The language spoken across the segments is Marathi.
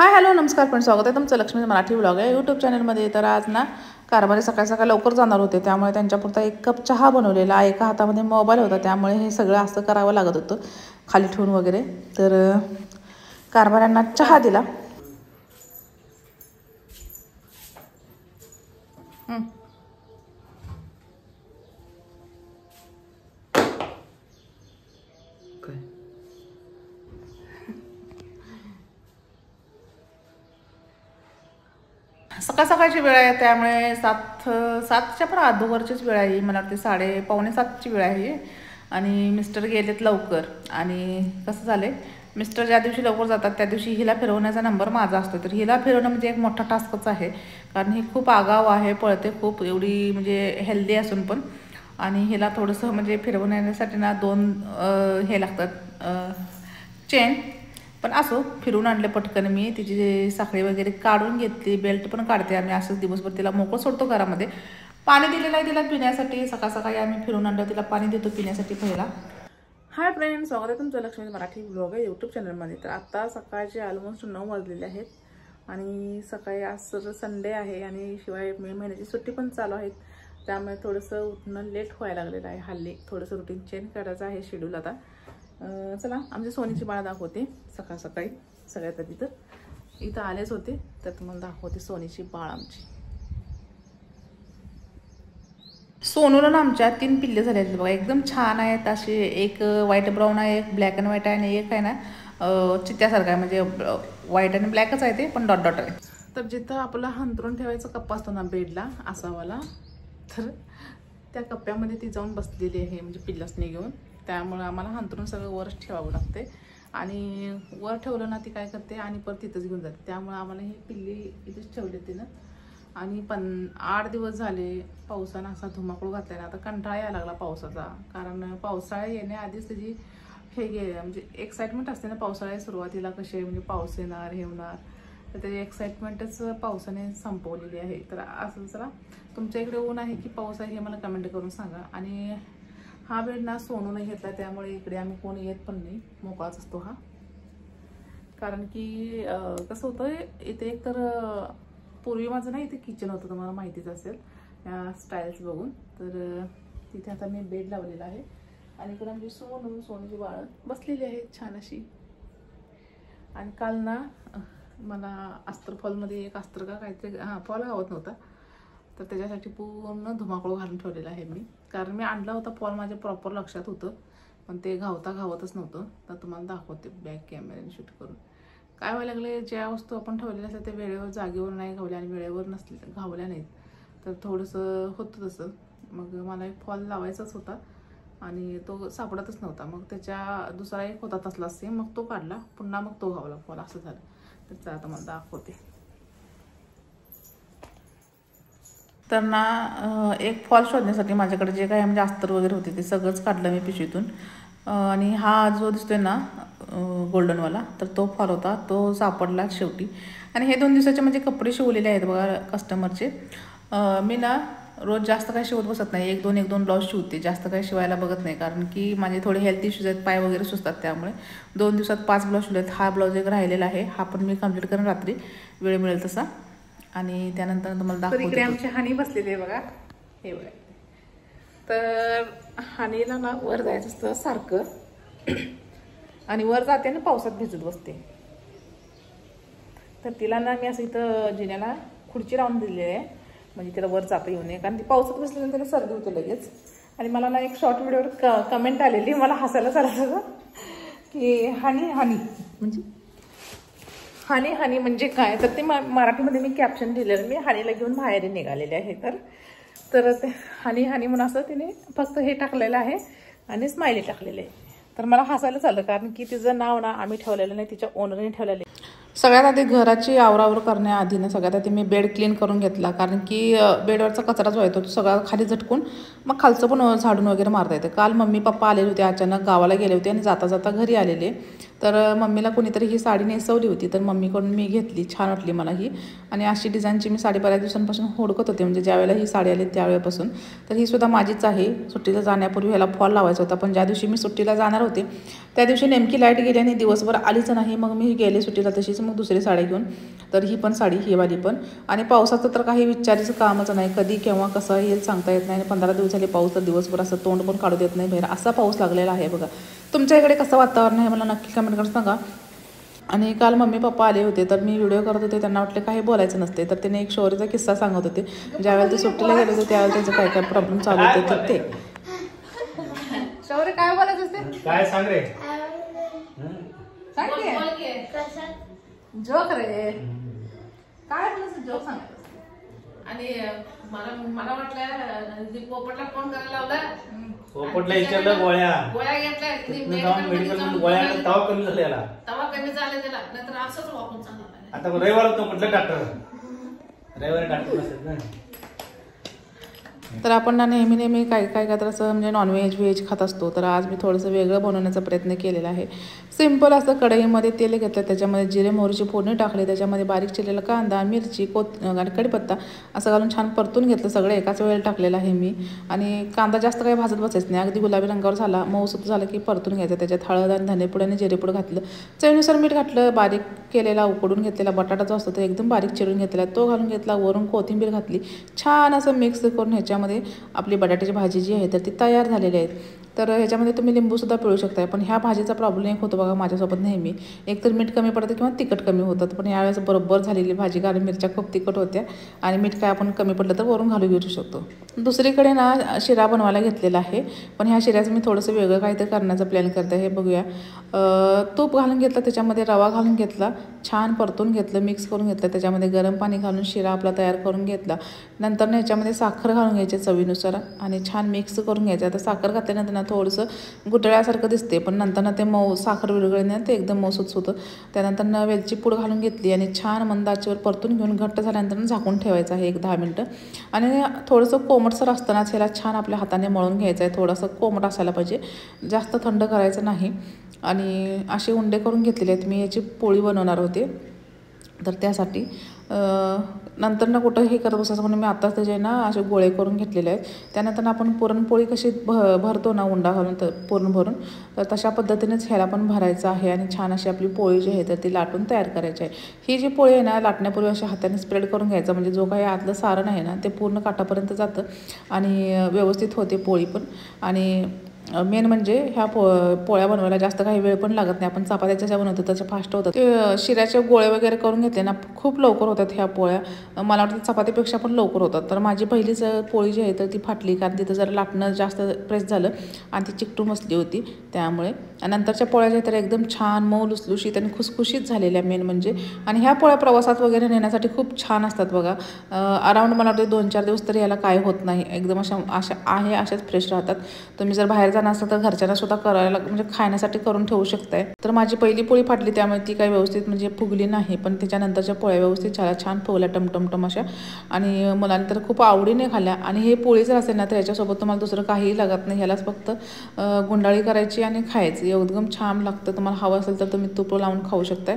हाय हॅलो नमस्कार फ्रेंड्स, स्वागत आहे तुमचं लक्ष्मी मराठी ब्लॉग आहे यूट्यूब चॅनलमध्ये. तर आज ना कारभारी सकाळी सकाळी लवकर जाणार होते, त्यामुळे त्यांच्यापुरता 1 कप चहा बनवलेला. एका हातामध्ये मोबाईल होता, त्यामुळे हे सगळं असं करावं लागत होतं खाली ठेवून वगैरे. तर कारभाऱ्यांना चहा दिला. सकाळ सकाळची वेळ आहे, त्यामुळे 7च्या पण अगोदरचीच वेळ आहे. मला वाटते 6:45ची वेळ आहे. आणि मिस्टर गेलेत लवकर. आणि कसं झालं, मिस्टर ज्या दिवशी लवकर जातात त्या दिवशी हिला फिरवण्याचा नंबर माझा असतो. तर हिला फिरवणं म्हणजे एक मोठा टास्कच आहे, कारण ही खूप आगाव आहे, पळते खूप, एवढी म्हणजे हेल्दी असून पण. आणि हिला थोडंसं म्हणजे फिरवण्यासाठी ना 2 हे लागतात चेन. पण असो, फिरून आणले पटकन. मी तिची साखळी वगैरे काढून घेतली, बेल्ट पण काढते आम्ही. असंच दिवसभर तिला मोकळं सोडतो घरामध्ये. पाणी दिलेलं आहे तिला पिण्यासाठी. सकाळ सकाळी आम्ही फिरून आणलं, तिला पाणी देतो पिण्यासाठी पहिला. हाय फ्रेंड्स, स्वागत आहे तुमचं लक्ष्मी मराठी ब्लॉग आहे यूट्यूब चॅनलमध्ये. तर आता सकाळचे ऑलमोस्ट 9 वाजलेले आहेत. आणि सकाळी आज संडे आहे आणि शिवाय मे महिन्याची सुट्टी पण चालू आहेत, त्यामुळे थोडंसं उठणं लेट व्हायला लागलेलं आहे. हल्ली थोडंसं रुटीन चेंज करायचं आहे शेड्यूल आता. चला आमची सोनीची बाळ दाखवते. सकाळ सकाळी सगळ्यात आधी तर इथं आलेच होते, तर तुम्हाला दाखवते सोनीची बाळ आमची. सोनूला ना आमच्या 3 पिल्ले झाले आहेत बघा, एकदम छान आहेत असे. एक व्हाईट ब्राऊन आहे, एक ब्लॅक अँड व्हाईट आहे, आणि एक आहे ना चित्त्यासारखं आहे, म्हणजे व्हाईट आणि ब्लॅकच आहे ते, पण डॉट डॉट आहे. तर जिथं आपला हंतरून ठेवायचा कप्पा असतो ना बेडला असावाला, तर त्या कप्प्यामध्ये ती जाऊन बसलेली आहे, म्हणजे पिल्लासने घेऊन. त्यामुळे आम्हाला हंतरून सगळं वरच ठेवावं लागते. आणि वर ठेवलं ना ती काय करते आणि परत तिथंच घेऊन जाते. त्यामुळे आम्हाला ही पिल्ली इथेच ठेवली तिनं. आणि 8 दिवस झाले पावसानं असा धुमाकूळ घातला ना. आता कंटाळा यायला लागला पावसाचा, कारण पावसाळा येण्याआधीच त्याची म्हणजे एक्साइटमेंट असते ना पावसाळ्या सुरुवातीला, कसे म्हणजे पाऊस येणार हे होणार. तर त्याची एक्साइटमेंटच पावसाने संपवलेली आहे. तर असं चला, तुमच्या इकडे ऊन आहे की पाऊस आहे हे मला कमेंट करून सांगा. आणि हा बेड ना सोनूने घेतला, त्यामुळे इकडे आम्ही कोणी येत पण नाही, मोकळाच असतो हा. कारण की कसं होतं, इथे एक तर पूर्वी माझं ना इथे किचन होतं, तुम्हाला माहितीच असेल या स्टाईल्स बघून. तर तिथे आता मी बेड लावलेला आहे. आणि इकडे आमची सोनूची बाळ बसलेली आहे छान अशी. आणि काल ना मला अस्तर फॉलमध्ये एक अस्तर का काहीतरी फॉल गावत नव्हता, तर त्याच्यासाठी पूर्ण धुमाकूळ घालून ठेवलेला आहे मी. कारण मी आणला होता फॉल, माझ्या प्रॉपर लक्षात होतं, पण ते घावतच नव्हतं. तर तुम्हाला दाखवते बॅक कॅमेऱ्याने शूट करून. काय व्हायला लागले, ज्या वस्तू आपण ठेवलेल्या असतात त्या वेळेवर जागेवर नाही घावल्या आणि वेळेवर घावल्या नाहीत, तर थोडंसं होतं तसं. मग मला एक फॉल लावायचाच होता आणि तो सापडतच नव्हता. मग त्याच्या दुसरा एक होता तसला सेम, मग तो काढला, पुन्हा मग तो घावला फॉल, असं झालं. त्याचा आता मला दाखवते. तर ना एक फॉल शोधण्यासाठी माझ्याकडे जे काही म्हणजे अस्तर वगैरे होते ते सगळंच काढलं मी पिशवीतून. आणि हा जो दिसतोय ना गोल्डनवाला, तर तो फॉल होता, तो सापडला शेवटी. आणि हे 2 दिवसाचे म्हणजे कपडे शिवलेले आहेत बघा कस्टमरचे. मी ना रोज जास्त काही शिवत बसत नाही, 1-2 ब्लाऊज शिवते, जास्त काही शिवायला बघत नाही. कारण की माझे थोडे हेल्थ इश्यूज आहेत, पाय वगैरे सुचतात, त्यामुळे 2 दिवसात 5 ब्लाऊज शिवलेत. हा ब्लाऊज एक राहिलेला आहे, हा पण मी कंप्लीट करेन रात्री वेळ मिळेल तसा. आणि त्यानंतर तुम्हाला दाखवते. इकडे आमची हानी बसलेली आहे बघा, हे बघा. तर हानीला ना वर जायचं असतं सारखं, आणि वर जाते ना पावसात भिजत बसते. तर तिला ना मी असं इथं जिन्याला खुर्ची लावून दिलेली आहे, म्हणजे तिला वर जाता येऊ नये, कारण ती पावसात बसल्यानंतर तिला सर्दी होते लगेच. आणि मला ना एक शॉर्ट व्हिडिओवर कमेंट आलेली, मला हसायला चाललं की हानी म्हणजे हानी म्हणजे काय. तर ते मराठीमध्ये मी कॅप्शन दिलेलं, मी हानीला घेऊन बाहेर निघालेले आहे. तर ते हानी म्हणून असं तिने फक्त हे टाकलेलं आहे आणि स्माइली टाकलेले आहे. तर मला हसायला चाललं, कारण की तिचं नाव ना आम्ही ठेवलेलं नाही, तिच्या ओनरने ठेवलेलं आहे. सगळ्यात आधी घराची आवरावर करण्याआधी ना सगळ्यात आधी मी बेड क्लीन करून घेतला, कारण की बेडवरचा कचरा जो आहे तो सगळा खाली झटकून मग खालचं पण झाडून वगैरे मारता येते. काल मम्मी पप्पा आलेले होते, अचानक गावाला गेले होते आणि जाता जाता घरी आलेले. तर मम्मीला कोणीतरी ही साडी नेसवली होती, तर मम्मीकडून मी घेतली. छान वाटली मला ही. आणि अशी डिझाईनची मी साडी बऱ्याच दिवसांपासून हुडकत होते, म्हणजे ज्यावेळेला ही साडी आली त्यावेळेपासून. तर ही सुद्धा माझीच आहे. सुट्टीला जाण्यापूर्वी ह्याला फॉल लावायचा होता, पण ज्या दिवशी मी सुट्टीला जाणार होते त्या दिवशी नेमकी लाईट गेली आणि दिवसभर आलीच नाही. मग मी गेले सुट्टीला तशीच मग दुसरी साडी घेऊन. तर ही पण साडी, ही वाली पण. आणि पावसाचं तर काही विचारायचं कामच नाही, कधी केव्हा कसं येईल सांगता येत नाही. 15 दिवस झाले पाऊस, तर दिवसभर असं तोंड पण काढू देत नाही बाहेर, असा पाऊस लागलेला आहे बघा. तुमच्या इकडे कसं वातावरण आहे मला नक्की कमेंट करून सांगा. आणि काल मम्मी पप्पा आले होते, तर मी व्हिडिओ करत होते, त्यांना वाटलं काही बोलायचं नसते, तर त्याने एक शौर्यचा किस्सा सांगत होते. ज्यावेळेला ते सुट्टीला गेले होते त्यावेळेला त्यांचं काय काय प्रॉब्लेम चालू होते, तर ते शौर्य काय बोलायचं असते, काय सांग रे, सांग जोक रे, काय बोलायचं जोक सांग. आणि मला मला वाटलं पोपटला फोन करायला लावला, पोपटला विचारलं गोळ्या घेतल्या, जाऊन मेडिकल गोळ्या तवा कमी झाला याला, तवा कमी झाला त्याला, नाहीतर असंच वापरून चालला. आता रविवार होतं म्हटलं डॉक्टर, रविवारी डॉक्टर नसतात ना. तर आपण ना नेहमी काय काय तर असं म्हणजे नॉनव्हेज व्हेज खात असतो, तर आज मी थोडंसं वेगळं बनवण्याचा प्रयत्न केलेला आहे. सिंपल असं कढईमध्ये तेल घेतलं, त्याच्यामध्ये जिरे मोहरीची फोडणी टाकली, त्याच्यामध्ये बारीक चिरलेला कांदा, मिरची, आणि कढीपत्ता असं घालून छान परतून घेतलं. सगळं एकाच वेळेला टाकलेलं आहे मी. आणि कांदा जास्त काही भाजत बसायचं नाही, अगदी गुलाबी रंगावर झाला, मऊसूत झालं की परतून घ्यायचं. त्याच्यात हळद आणि धनेपूड आणि जिरेपूड घातलं, चवीनुसार मीठ घातलं, बारीक केलेला उकडून घेतलेला बटाटा जो असतो तो एकदम बारीक चिरून घेतलेला तो घालून घेतला, वरून कोथिंबीर घातली, छान असं मिक्स करून ह्याच्यामध्ये आपली बटाट्याची भाजी जी आहे तर ती तयार झालेली आहे. तर ह्याच्यामध्ये तुम्ही लिंबूसुद्धा पिळू शकताय. पण ह्या भाजीचा प्रॉब्लेम एक होतो बघा माझ्यासोबत नेहमी, एक तर मीठ कमी पडतं किंवा तिखट कमी होतं. पण यावेळेस बरोबर झालेली भाजी, कारण मिरच्या खूप तिखट होत्या आणि मीठ काय आपण कमी पडलं तर वरून घालून घेऊ शकतो. दुसरीकडे ना शिरा बनवायला घेतलेला आहे, पण ह्या शिऱ्याचं मी थोडंसं वेगळं काहीतरी करण्याचा प्लॅन करते. हे बघूया. तूप घालून घेतलं, त्याच्यामध्ये रवा घालून घेतला, छान परतून घेतलं, मिक्स करून घेतलं, त्याच्यामध्ये गरम पाणी घालून शिरा आपला तयार करून घेतला. नंतर ना ह्याच्यामध्ये साखर घालून घ्यायची चवीनुसार आणि छान मिक्स करून घ्यायचं. आता साखर घातल्यानंतर ना थोडंसं गुटळ्यासारखं दिसते, पण नंतर ना ते मऊ साखर विरघळणे ते एकदम मऊसूत होतं. त्यानंतर ना वेलची पूड घालून घेतली आणि छान मंद आचेवर परतून घेऊन घट्ट झाल्यानंतर झाकून ठेवायचं आहे 1-10 मिनटं. आणि थोडंसं कोमटसर असतानाच ह्याला छान आपल्या हाताने मळून घ्यायचं आहे. थोडंसं कोमट असायला पाहिजे, जास्त थंड करायचं नाही. आणि असे उंडे करून घेतलेले आहेत मी. याची पोळी बनवणार होते, तर त्यासाठी नंतर ना कुठं हे करत बसायचं म्हणून मी आत्ताच त्याचे ना असे गोळे करून घेतलेले आहेत. त्यानंतर आपण पुरणपोळी कशी भरतो ना उंडा घालून, तर पूर्ण भरून, तर तशा पद्धतीनेच ह्याला पण भरायचं आहे. आणि छान अशी आपली पोळी जी आहे तर ती लाटून तयार करायची आहे. ही जी पोळी आहे ना, लाटण्यापूर्वी अशा हाताने स्प्रेड करून घ्यायचं, म्हणजे जो काही आतलं सारण आहे ना ते पूर्ण काठापर्यंत जातं आणि व्यवस्थित होते पोळी पण. आणि मेन म्हणजे ह्या पोळ्या बनवायला जास्त काही वेळ पण लागत नाही. आपण चपात्याच्या ज्या बनवतो त्याच्या फास्ट होतात. ते शिऱ्याचे गोळे वगैरे करून घेतले ना, खूप लवकर होतात ह्या पोळ्या. मला वाटतं चपातीपेक्षा पण लवकर होतात. तर माझी पहिलीच पोळी जी आहे तर ती फाटली, कारण तिथं जरा लाटणं जास्त प्रेस झालं आणि ती चिकटून बसली होती त्यामुळे. आणि नंतरच्या पोळ्या ज्या तर एकदम छान मऊ लुसलुशीत आणि खुसखुशीत झालेल्या मेन म्हणजे. आणि ह्या पोळ्या प्रवासात वगैरे नेण्यासाठी खूप छान असतात बघा. अराऊंड मला वाटतं 2-4 दिवस तरी याला काय होत नाही, एकदम अशाच फ्रेश राहतात. तुम्ही जर बाहेर जाणार असेल तर घरच्यांना सुद्धा करायला म्हणजे खाण्यासाठी करून ठेवू शकताय. तर माझी पहिली पोळी फाटली त्यामुळे ती काही व्यवस्थित म्हणजे फुगली नाही, पण त्याच्यानंतरच्या पोळ्या व्यवस्थित छान फुगल्या टमटम अशा. आणि मुलांनी तर खूप आवडीने खाल्ल्या. आणि हे पोळी जर असेल ना तर याच्यासोबत तुम्हाला दुसरं काहीही लागत नाही, ह्यालाच फक्त गुंडाळी करायची आणि खायचं, एकदम छान लागतं. तुम्हाला हवं असेल तर तुम्ही तूप लावून खाऊ शकताय.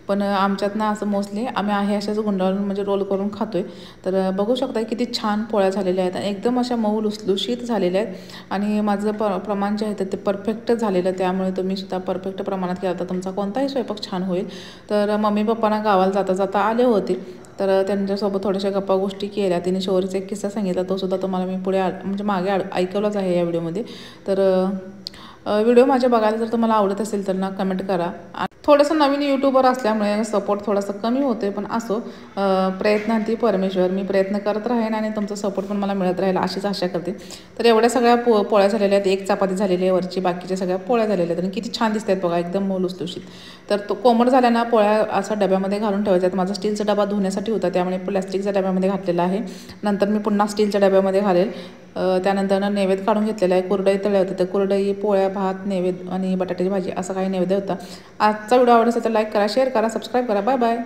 पण आमच्यात ना असं मोस्टली आम्ही आहे अशाच गुंडाळून म्हणजे रोल करून खातोय. तर बघू शकता किती छान पोळ्या झालेल्या आहेत आणि एकदम अशा मऊ लुसलुशीत झालेल्या आहेत. आणि माझं प्रमाण जे आहे तर ते परफेक्ट झालेलं, त्यामुळे तुम्ही सुद्धा परफेक्ट प्रमाणात केला तर तुमचा कोणताही स्वयंपाक छान होईल. तर मम्मी पप्पांना गावाला जाता जाता आले होते, तर त्यांच्यासोबत थोड्याशा गप्पा गोष्टी केल्या. तिने शौर्यचा एक किस्सा सांगितला, तो सुद्धा तुम्हाला मी पुढे म्हणजे मागे ऐकवलाच आहे या व्हिडिओमध्ये. तर व्हिडिओ माझ्या बघायला जर तुम्हाला आवडत असेल तर ना कमेंट करा. थोडंसं नवीन यूट्यूबर असल्यामुळे सपोर्ट थोडासा कमी होते, पण असो, प्रयत्नांती परमेश्वर. मी प्रयत्न करत राहीन आणि तुमचा सपोर्ट पण मला मिळत राहील अशीच आशा करते. तर एवढ्या सगळ्या पोळ्या झालेल्या आहेत, एक चपाती झालेली आहे वरची, बाकीच्या सगळ्या पोळ्या झालेल्या आहेत आणि किती छान दिसत आहेत बघा, एकदम मऊ लुसलुशीत. तर तो कोमट झाल्या ना पोळ्या असा डब्यामध्ये घालून ठेवायचा. माझा स्टीलचा डबा धुण्यासाठी होता त्यामुळे प्लॅस्टिकच्या डब्यामध्ये घातलेला आहे. नंतर मी पुन्हा स्टीलच्या डब्यामध्ये घालेल. त्यानंतर नैवेद्य काढून घेतलेला आहे, कुरडई तळ्या होते, तर कुरडई, पोळ्या, भात, नैवेद्य आणि बटाट्याची भाजी असा काही नैवेद्य होता. आजचा व्हिडिओ आवडला असेल तर लाईक करा, शेअर करा, सबस्क्राईब करा. Bye bye.